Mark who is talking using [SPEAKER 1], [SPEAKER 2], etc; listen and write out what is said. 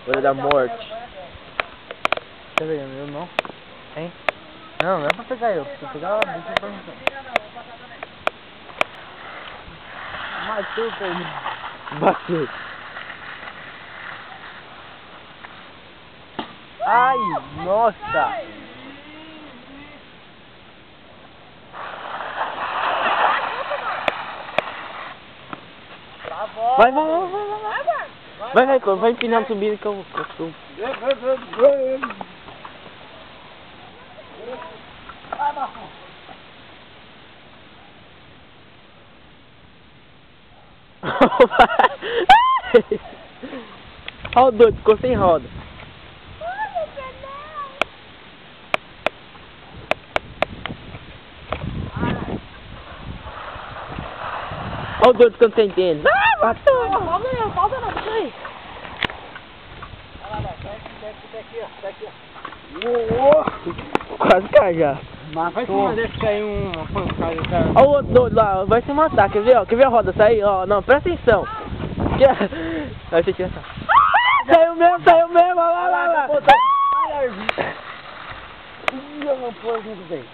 [SPEAKER 1] Hora da morte.
[SPEAKER 2] Quer ver, eu não? Hein? Não, não é pra pegar eu. Se eu pegar, deixa eu perguntar. Machuca aí.
[SPEAKER 1] Bateu.
[SPEAKER 2] Ai, nossa.
[SPEAKER 1] Vai, vai empinando, subindo que eu subo. Olha o doido, ficou sem roda. Olha o doido ficando sem tênis. Ah, matou!
[SPEAKER 3] Falta não, deixa aí.
[SPEAKER 2] Olha lá, tá aqui, ó. Tá aqui, ó.
[SPEAKER 1] Quase cai já.
[SPEAKER 2] Vai cima desse cair uma pancada, cara.
[SPEAKER 1] Olha o outro doido lá, vai se matar, quer ver, ó? Quer ver a roda sair? Ó, não, presta atenção. Vai ser tira essa. Saiu mesmo, olha lá.
[SPEAKER 2] Olha, não pôs muito bem.